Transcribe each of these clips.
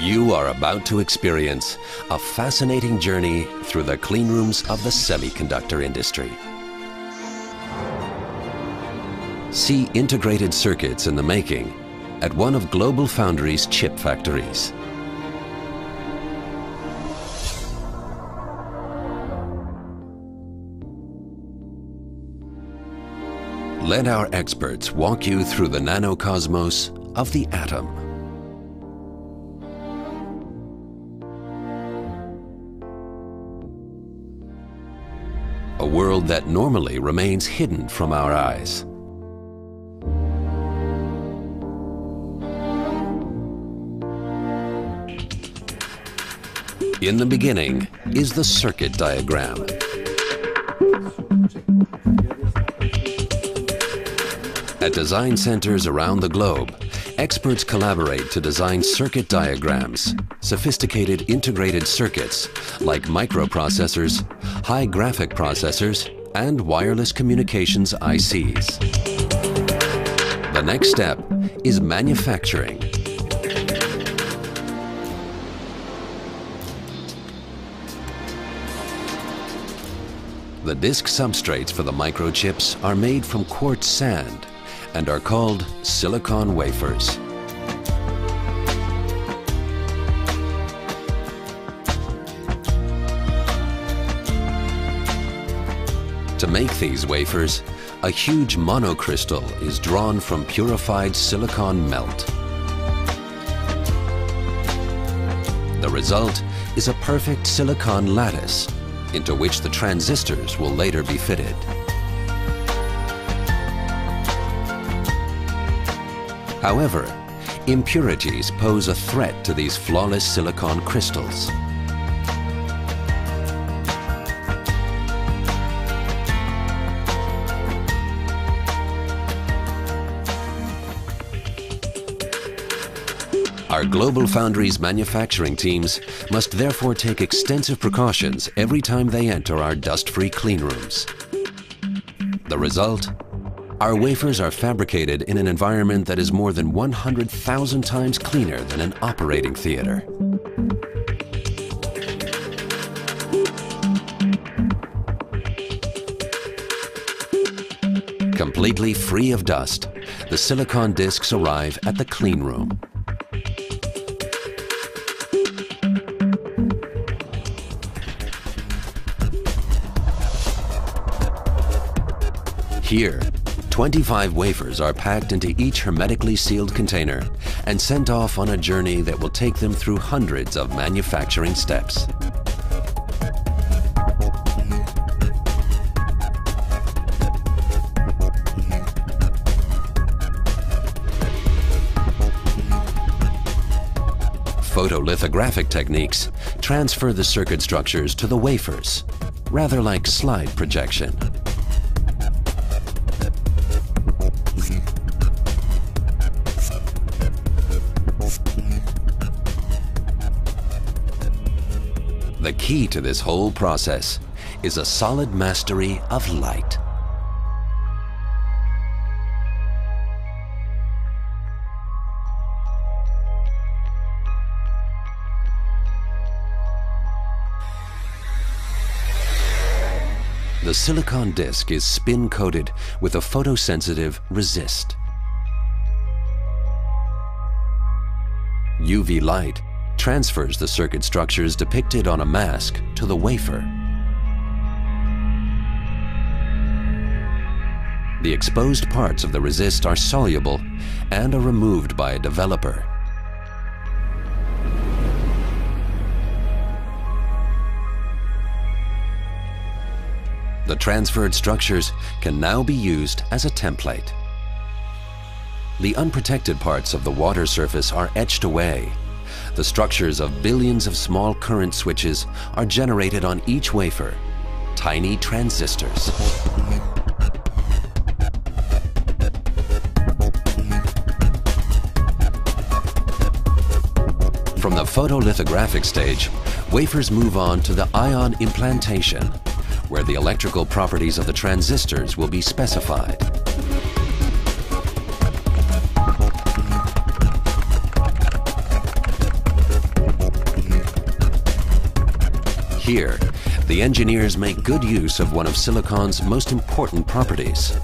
You are about to experience a fascinating journey through the clean rooms of the semiconductor industry. See integrated circuits in the making at one of GlobalFoundries' chip factories. Let our experts walk you through the nanocosmos of the atom. A world that normally remains hidden from our eyes. In the beginning is the circuit diagram. At design centers around the globe, experts collaborate to design circuit diagrams, sophisticated integrated circuits like microprocessors, high graphic processors, and wireless communications ICs. The next step is manufacturing. The disk substrates for the microchips are made from quartz sand and are called silicon wafers. To make these wafers, a huge monocrystal is drawn from purified silicon melt. The result is a perfect silicon lattice into which the transistors will later be fitted. However, impurities pose a threat to these flawless silicon crystals. Our GlobalFoundries manufacturing teams must therefore take extensive precautions every time they enter our dust-free clean rooms. The result? Our wafers are fabricated in an environment that is more than 100,000 times cleaner than an operating theater. Completely free of dust, the silicon discs arrive at the clean room. Here, 25 wafers are packed into each hermetically sealed container and sent off on a journey that will take them through hundreds of manufacturing steps. Photolithographic techniques transfer the circuit structures to the wafers, rather like slide projection. The key to this whole process is a solid mastery of light. The silicon disc is spin-coated with a photosensitive resist. UV light transfers the circuit structures depicted on a mask to the wafer. The exposed parts of the resist are soluble and are removed by a developer. The transferred structures can now be used as a template. The unprotected parts of the water surface are etched away. The structures of billions of small current switches are generated on each wafer, tiny transistors. From the photolithographic stage, wafers move on to the ion implantation, where the electrical properties of the transistors will be specified. Here, the engineers make good use of one of silicon's most important properties.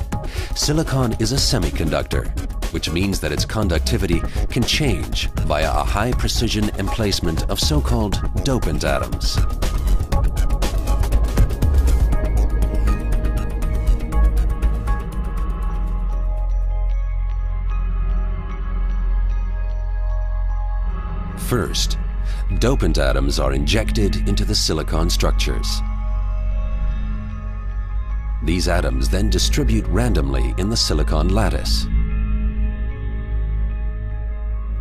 Silicon is a semiconductor, which means that its conductivity can change via a high-precision emplacement of so-called dopant atoms. First, dopant atoms are injected into the silicon structures. These atoms then distribute randomly in the silicon lattice.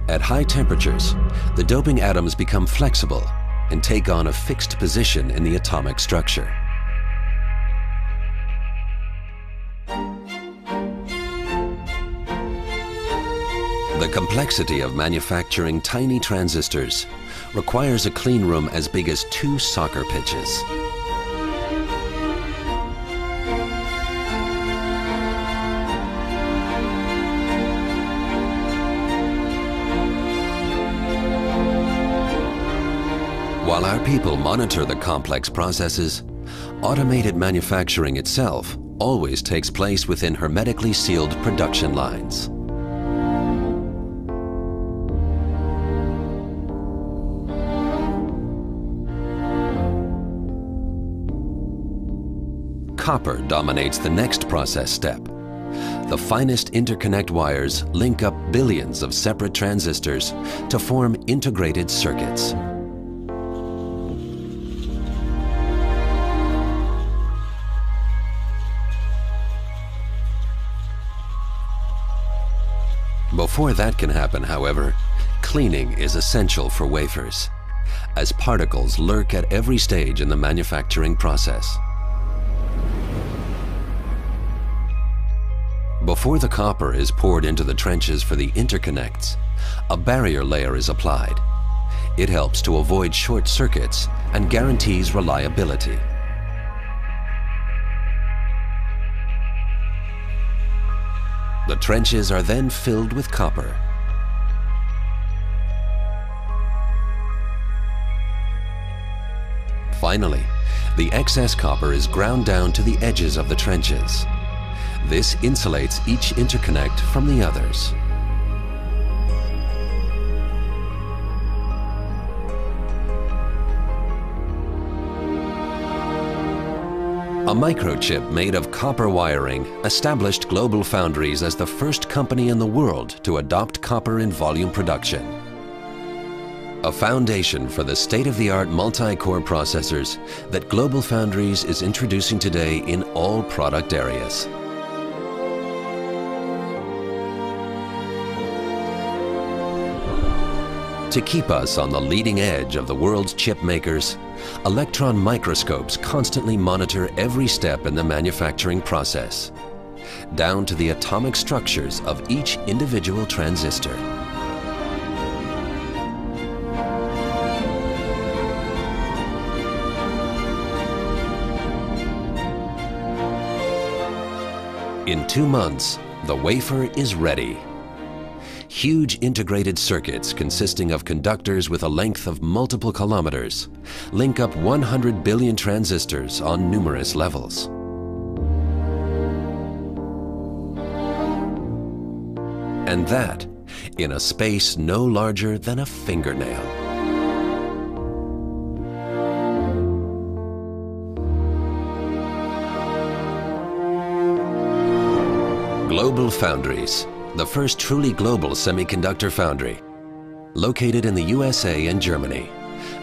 At high temperatures, the doping atoms become flexible and take on a fixed position in the atomic structure. The complexity of manufacturing tiny transistors requires a clean room as big as 2 soccer pitches. While our people monitor the complex processes, automated manufacturing itself always takes place within hermetically sealed production lines. Copper dominates the next process step. The finest interconnect wires link up billions of separate transistors to form integrated circuits. Before that can happen, however, cleaning is essential for wafers, as particles lurk at every stage in the manufacturing process. Before the copper is poured into the trenches for the interconnects, a barrier layer is applied. It helps to avoid short circuits and guarantees reliability. The trenches are then filled with copper. Finally, the excess copper is ground down to the edges of the trenches. This insulates each interconnect from the others. A microchip made of copper wiring established GlobalFoundries as the first company in the world to adopt copper in volume production. A foundation for the state-of-the-art multi-core processors that GlobalFoundries is introducing today in all product areas. To keep us on the leading edge of the world's chip makers, electron microscopes constantly monitor every step in the manufacturing process, down to the atomic structures of each individual transistor. In 2 months, the wafer is ready. Huge integrated circuits consisting of conductors with a length of multiple kilometers link up 100 billion transistors on numerous levels. And that in a space no larger than a fingernail. GlobalFoundries, the first truly global semiconductor foundry, located in the USA and Germany,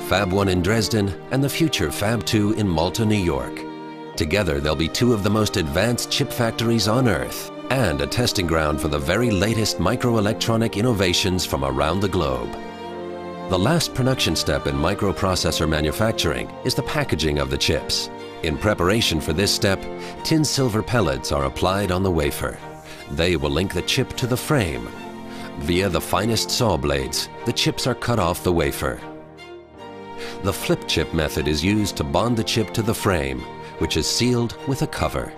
Fab 1 in Dresden and the future Fab 2 in Malta, New York. Together they'll be 2 of the most advanced chip factories on Earth and a testing ground for the very latest microelectronic innovations from around the globe. The last production step in microprocessor manufacturing is the packaging of the chips. In preparation for this step, tin silver pellets are applied on the wafer. They will link the chip to the frame. Via the finest saw blades, the chips are cut off the wafer. The flip chip method is used to bond the chip to the frame, which is sealed with a cover.